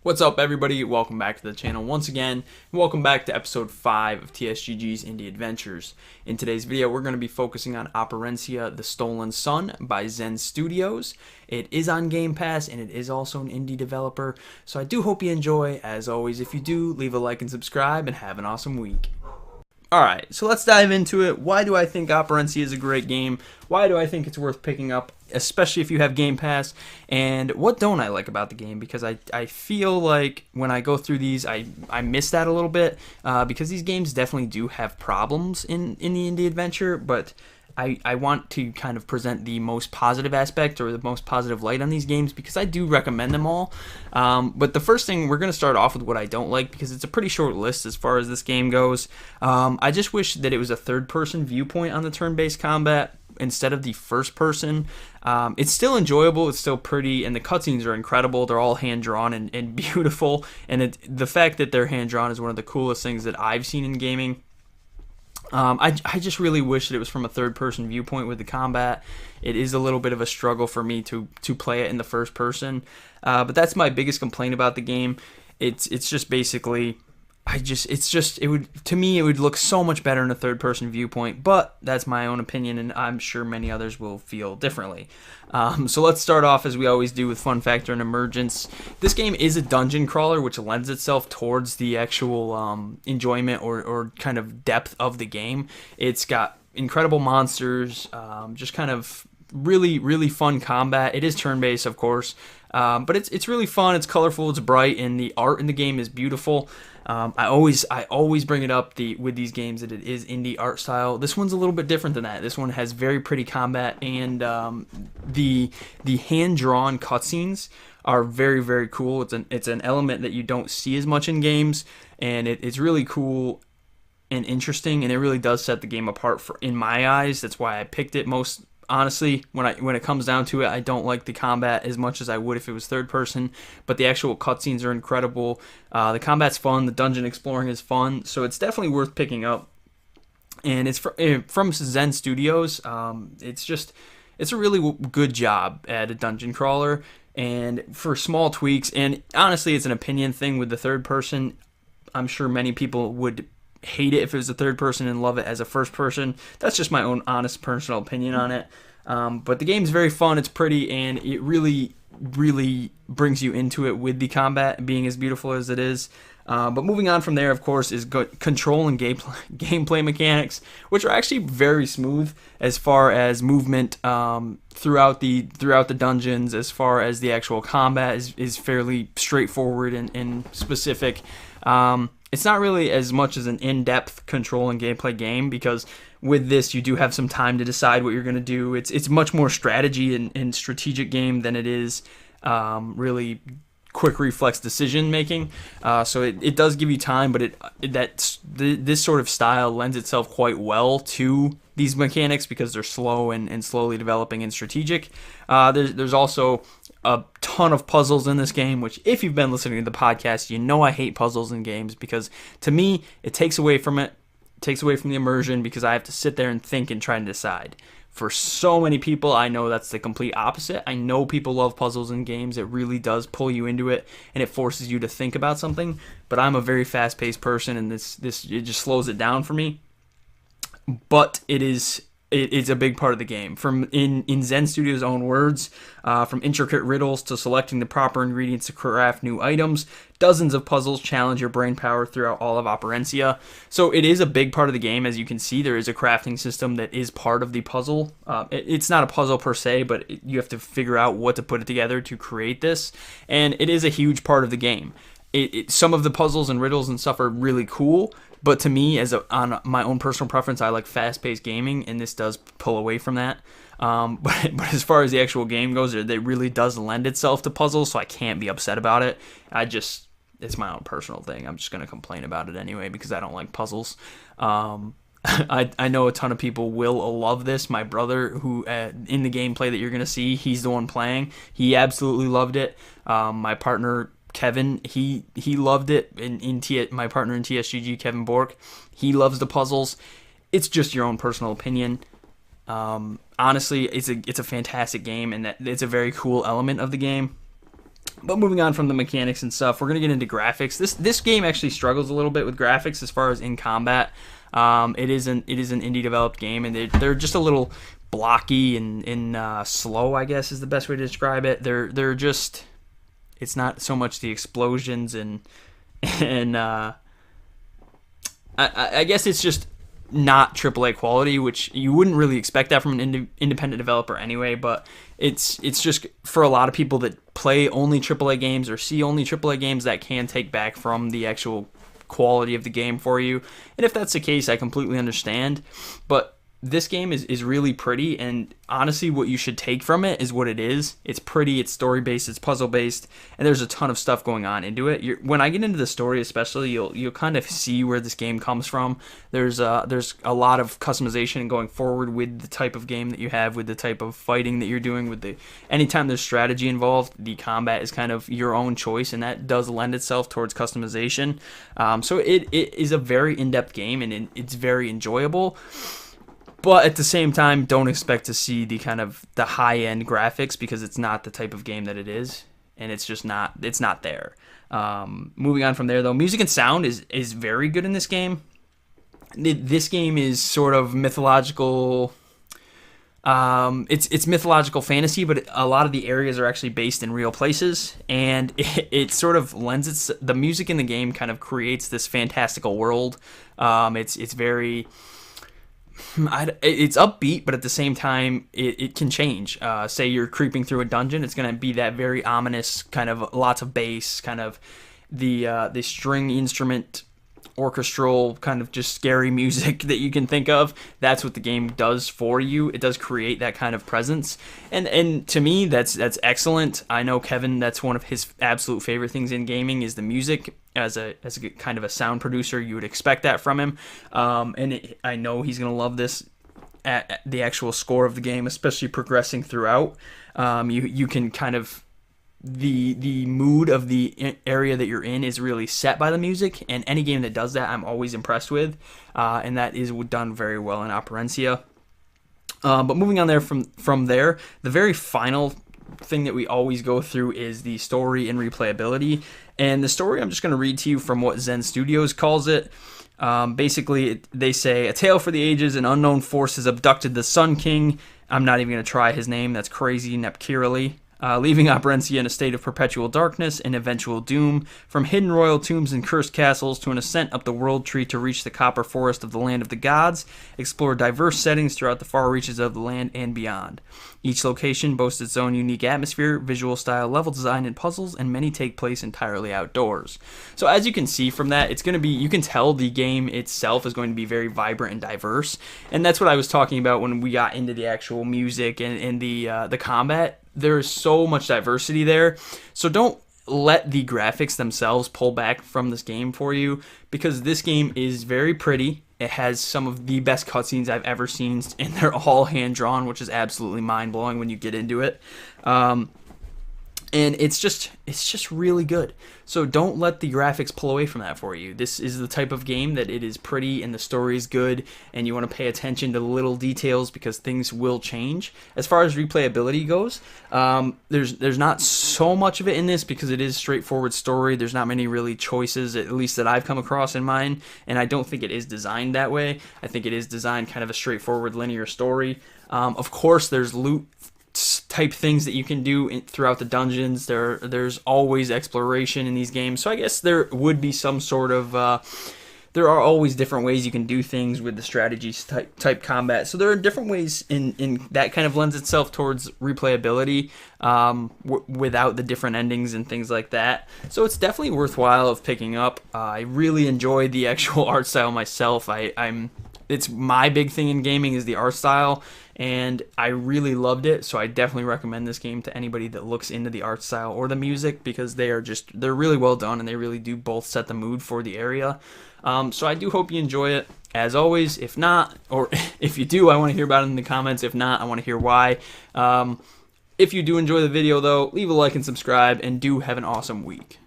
What's up, everybody? Welcome back to the channel once again, and welcome back to episode 5 of TSGG's Indie Adventures. In today's video, we're going to be focusing on Operencia, The Stolen Sun by Zen Studios. It is on Game Pass, and it is also an indie developer, so I do hope you enjoy. As always, if you do, leave a like and subscribe, and have an awesome week. Alright, so let's dive into it. Why do I think Operencia is a great game? Why do I think it's worth picking up, especially if you have Game Pass? And what don't I like about the game? Because I feel like when I go through these, I miss that a little bit. Because these games definitely do have problems in the indie adventure, but I want to kind of present the most positive aspect or the most positive light on these games because I do recommend them all. But the first thing, we're going to start off with what I don't like because it's a pretty short list as far as this game goes. I just wish that it was a third-person viewpoint on the turn-based combat instead of the first-person. It's still enjoyable, it's still pretty, and the cutscenes are incredible. They're all hand-drawn and beautiful, and the fact that they're hand-drawn is one of the coolest things that I've seen in gaming. I just really wish that it was from a third-person viewpoint with the combat. It is a little bit of a struggle for me to play it in the first person, but that's my biggest complaint about the game. It's just basically, it would look so much better in a third-person viewpoint, but that's my own opinion, and I'm sure many others will feel differently. So let's start off as we always do with fun factor and emergence. This game is a dungeon crawler, which lends itself towards the actual enjoyment or kind of depth of the game. It's got incredible monsters, just kind of really fun combat. It is turn-based, of course, but it's really fun. It's colorful, it's bright, and the art in the game is beautiful. I always bring it up with these games that it is indie art style. This one's a little bit different than that. This one has very pretty combat, and the hand-drawn cutscenes are very cool. It's an element that you don't see as much in games, and it's really cool and interesting, and it really does set the game apart in my eyes. That's why I picked it most. Honestly, when it comes down to it, I don't like the combat as much as I would if it was third person, but the actual cutscenes are incredible. The combat's fun, the dungeon exploring is fun, so it's definitely worth picking up. And it's from Zen Studios. It's a really good job at a dungeon crawler, and for small tweaks. And honestly, it's an opinion thing with the third person. I'm sure many people would hate it if it was a third person and love it as a first person. That's just my own honest personal opinion on it. But the game's very fun, it's pretty, and it really brings you into it with the combat being as beautiful as it is. But moving on from there, of course, is control and gameplay mechanics, which are actually very smooth as far as movement throughout the dungeons. As far as the actual combat is fairly straightforward and specific. It's not really as much as an in-depth control and gameplay game, because with this you do have some time to decide what you're going to do. It's much more strategy and strategic game than it is really quick reflex decision making. So it does give you time, but this sort of style lends itself quite well to these mechanics because they're slow and slowly developing and strategic. There's also a ton of puzzles in this game, which if you've been listening to the podcast, you know I hate puzzles in games because to me it takes away from it. It takes away from the immersion because I have to sit there and think and try and decide. For so many people, I know that's the complete opposite. I know people love puzzles in games. It really does pull you into it, and it forces you to think about something. But I'm a very fast-paced person, and this it just slows it down for me. But it's a big part of the game. In Zen Studios' own words, from intricate riddles to selecting the proper ingredients to craft new items, dozens of puzzles challenge your brain power throughout all of Operencia. So it is a big part of the game. As you can see, there is a crafting system that is part of the puzzle. It's not a puzzle per se, but you have to figure out what to put it together to create this, and it is a huge part of the game. Some of the puzzles and riddles and stuff are really cool, but to me, on my own personal preference, I like fast-paced gaming, and this does pull away from that. But as far as the actual game goes, it really does lend itself to puzzles, so I can't be upset about it. It's my own personal thing. I'm just going to complain about it anyway because I don't like puzzles. I know a ton of people will love this. My brother, who in the gameplay that you're going to see, he's the one playing. He absolutely loved it. My partner Kevin, he loved it. My partner in TSGG, Kevin Bork, he loves the puzzles. It's just your own personal opinion. Honestly, it's a fantastic game, and that it's a very cool element of the game. But moving on from the mechanics and stuff, we're gonna get into graphics. This game actually struggles a little bit with graphics as far as in combat. It is an indie developed game, and they're just a little blocky and slow, I guess is the best way to describe it. They're just, it's not so much the explosions and I guess it's just not AAA quality, which you wouldn't really expect that from an independent developer anyway. But it's just for a lot of people that play only AAA games or see only AAA games, that can take back from the actual quality of the game for you. And if that's the case, I completely understand. But this game is really pretty, and honestly what you should take from it is what it is. It's pretty, it's story-based, it's puzzle-based, and there's a ton of stuff going on into it. When I get into the story especially, you'll kind of see where this game comes from. There's a lot of customization going forward with the type of game that you have, with the type of fighting that you're doing, anytime there's strategy involved, the combat is kind of your own choice, and that does lend itself towards customization. So it is a very in-depth game, and it's very enjoyable. But at the same time, don't expect to see the high-end graphics, because it's not the type of game that it is, and it's just not. It's not there. Moving on from there, though, music and sound is very good in this game. This game is sort of mythological. It's mythological fantasy, but a lot of the areas are actually based in real places, and it sort of lends the music in the game kind of creates this fantastical world. It's very. It's upbeat, but at the same time, it can change. Say you're creeping through a dungeon, it's going to be that very ominous kind of lots of bass, kind of the string instrument, orchestral kind of just scary music that you can think of. That's what the game does for you. It does create that kind of presence, and to me, that's excellent. I know Kevin, that's one of his absolute favorite things in gaming is the music. As a kind of a sound producer, you would expect that from him, and I know he's gonna love this. At the actual score of the game, especially progressing throughout, you can kind of the mood of the area that you're in is really set by the music, and any game that does that, I'm always impressed with, and that is done very well in Operencia. But moving on there from there, the very final thing that we always go through is the story and replayability. And the story, I'm just going to read to you from what Zen Studios calls it. Basically, they say, a tale for the ages, an unknown force has abducted the Sun King. I'm not even going to try his name. That's crazy. Nepkirali. Leaving Operencia in a state of perpetual darkness and eventual doom, from hidden royal tombs and cursed castles to an ascent up the world tree to reach the copper forest of the land of the gods, explore diverse settings throughout the far reaches of the land and beyond. Each location boasts its own unique atmosphere, visual style, level design, and puzzles, and many take place entirely outdoors. So as you can see from that, it's going to be, you can tell the game itself is going to be very vibrant and diverse, and that's what I was talking about when we got into the actual music and the combat. There's so much diversity there, so don't let the graphics themselves pull back from this game for you, because this game is very pretty. It has some of the best cutscenes I've ever seen, and they're all hand-drawn, which is absolutely mind-blowing when you get into it. And it's just really good. So don't let the graphics pull away from that for you. This is the type of game that it is pretty and the story is good, and you want to pay attention to the little details because things will change. As far as replayability goes, there's not so much of it in this because it is a straightforward story. There's not many really choices, at least that I've come across in mine, and I don't think it is designed that way. I think it is designed kind of a straightforward linear story. Of course, there's loot type things that you can do throughout the dungeons. There's always exploration in these games, so I guess there would be some sort of there are always different ways you can do things with the strategy type combat. So there are different ways in that kind of lends itself towards replayability without the different endings and things like that. So it's definitely worthwhile of picking up. I really enjoyed the actual art style myself. It's my big thing in gaming is the art style, and I really loved it, so I definitely recommend this game to anybody that looks into the art style or the music, because they're really well done, and they really do both set the mood for the area. So I do hope you enjoy it. As always, if not, or if you do, I want to hear about it in the comments. If not, I want to hear why. If you do enjoy the video, though, leave a like and subscribe, and do have an awesome week.